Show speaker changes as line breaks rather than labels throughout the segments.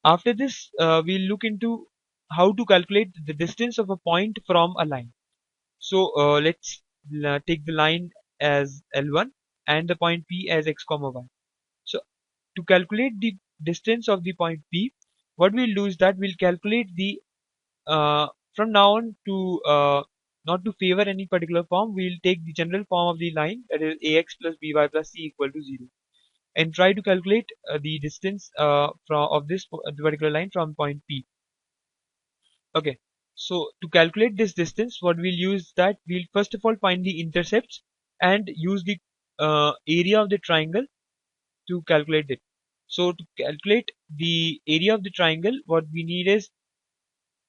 After this, we'll look into how to calculate the distance of a point from a line. So let's take the line as L1 and the point P as x comma y. So to calculate the distance of the point P, what we'll do is that we'll calculate the from now on to not to favor any particular form, we'll take the general form of the line, that is ax plus by plus c equal to 0, and try to calculate the distance from of this particular line from point P. Okay, so to calculate this distance, what we'll use that we'll first of all find the intercepts and use the area of the triangle to calculate it. So to calculate the area of the triangle, what we need is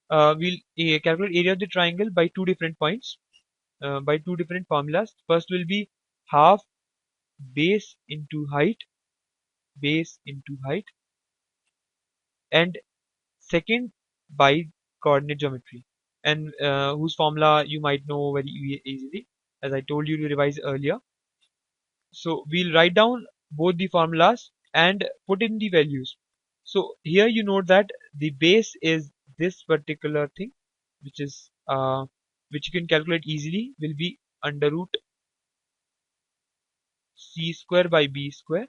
we'll calculate area of the triangle by two different points, by two different formulas. First will be half base into height, and second by coordinate geometry, and whose formula you might know very easily, as I told you to revise earlier. So we'll write down both the formulas and put in the values. So here you note that the base is this particular thing, which is which you can calculate easily, will be under root c square by b square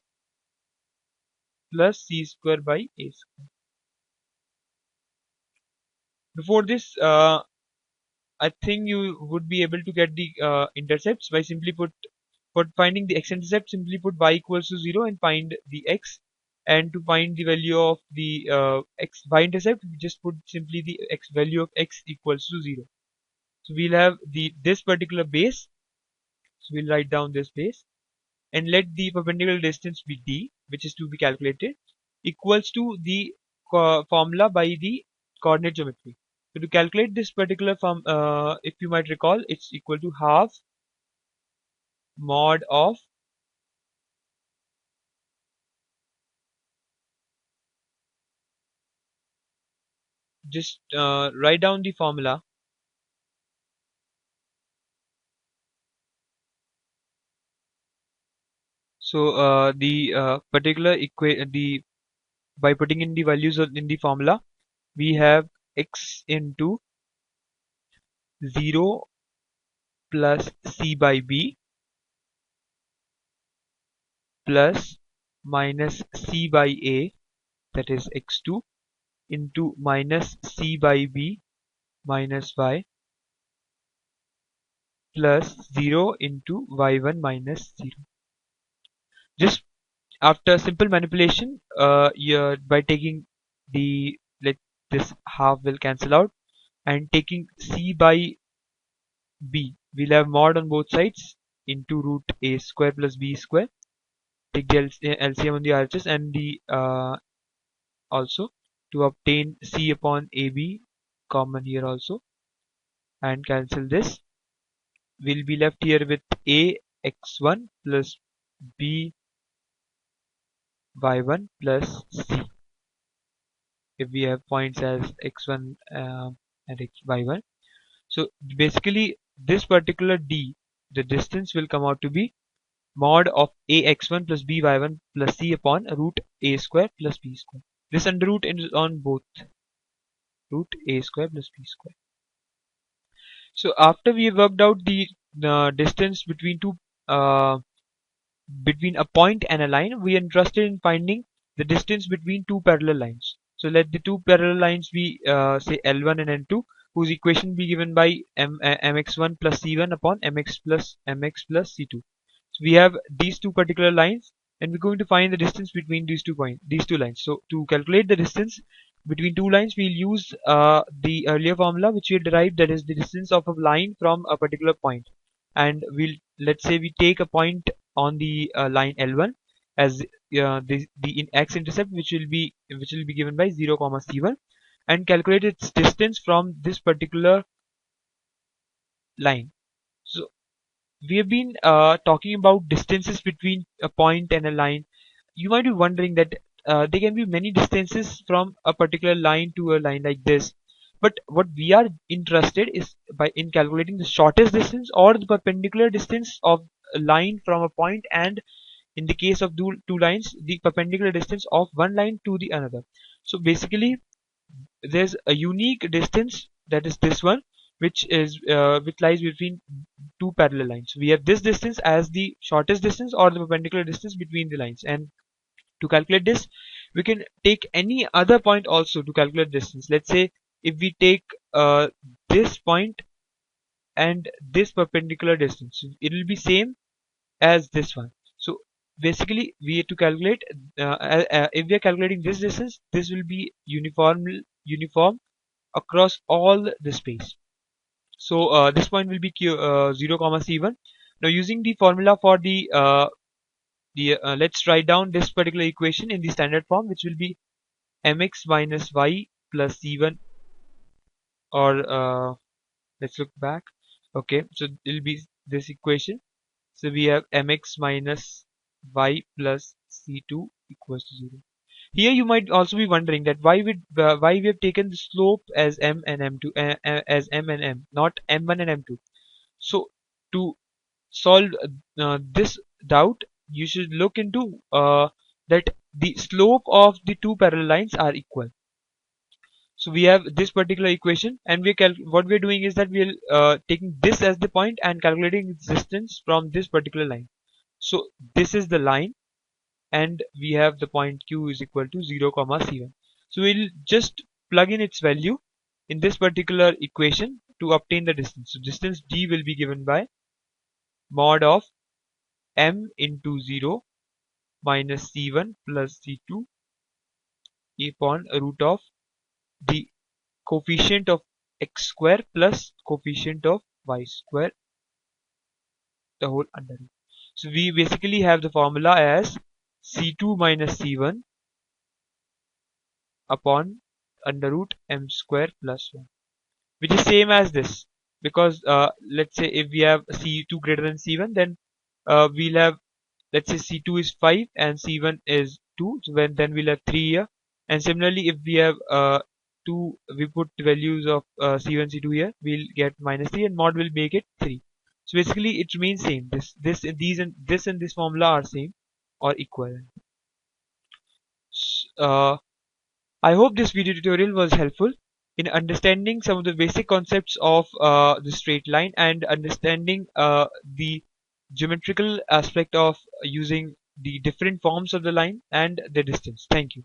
plus c square by a square. Before this, I think you would be able to get the intercepts by simply finding the x-intercept, simply put y equals to 0 and find the x, and to find the value of the y-intercept, we just put simply the value of x equals to 0. So we'll have this particular base, so we'll write down this base, and let the perpendicular distance be d, which is to be calculated, equals to the formula by the coordinate geometry. So to calculate this particular form, if you might recall, it's equal to half mod of just write down the formula. So the particular by putting in the values in the formula, we have x into 0 plus c by b plus minus c by a, that is x2, into minus c by b minus y plus 0 into y1 minus 0. Just after simple manipulation, by taking this half will cancel out, and taking c by b, we'll have mod on both sides into root a square plus b square. Take the LCM on the RHS and the also to obtain c upon ab common here also, and cancel this. We'll be left here with a x1 plus b y1 plus c, if we have points as x1 and y1. So basically this particular d, the distance will come out to be mod of ax1 plus by1 plus c upon root a square plus b square. This under root is on both, root a square plus b square. So after we have worked out the distance between between a point and a line, we are interested in finding the distance between two parallel lines. So let the two parallel lines be say L1 and N2, whose equation be given by mx1 plus c1 upon mx plus c2. So we have these two particular lines, and we're going to find the distance between these two lines. So to calculate the distance between two lines, we'll use the earlier formula which we derived, that is the distance of a line from a particular point. And let's say we take a point on the line L1 as the x-intercept, which will be given by 0 comma c1, and calculate its distance from this particular line. So we have been talking about distances between a point and a line. You might be wondering that there can be many distances from a particular line to a line like this, but what we are interested is in calculating the shortest distance or the perpendicular distance of a line from a point and in the case of two lines, the perpendicular distance of one line to the another. So basically there's a unique distance, that is this one, which lies between two parallel lines. We have this distance as the shortest distance or the perpendicular distance between the lines, and to calculate this we can take any other point also to calculate distance. Let's say if we take this point and this perpendicular distance, it will be same as this one. So basically we have to calculate if we are calculating this distance, this will be uniform across all the space. So this point will be 0 comma c1. Now using the formula for the let's write down this particular equation in the standard form, which will be mx minus y plus c1, or let's look back. Okay, so it will be this equation. So we have mx minus y plus c2 equals to 0. Here you might also be wondering that why we have taken the slope as m and m2 as m and m, not m1 and m2. So to solve this doubt, you should look into that the slope of the two parallel lines are equal. So we have this particular equation, and what we're doing is that we're taking this as the point and calculating its distance from this particular line. So this is the line, and we have the point q is equal to 0 comma c1. So we'll just plug in its value in this particular equation to obtain the distance. So distance d will be given by mod of m into 0 minus c1 plus c2 upon root of the coefficient of x square plus coefficient of y square, the whole under root. So we basically have the formula as c2 minus c1 upon under root m square plus 1, which is same as this, because let's say if we have c2 greater than c1, then we'll have, let's say c2 is 5 and c1 is 2, so then we'll have 3 here. And similarly if we have 2, we put the values of c1 c2 here, we'll get minus 3 and mod will make it 3. So basically it remains same. This and this formula are same or equivalent. I hope this video tutorial was helpful in understanding some of the basic concepts of the straight line and understanding the geometrical aspect of using the different forms of the line and the distance. Thank you.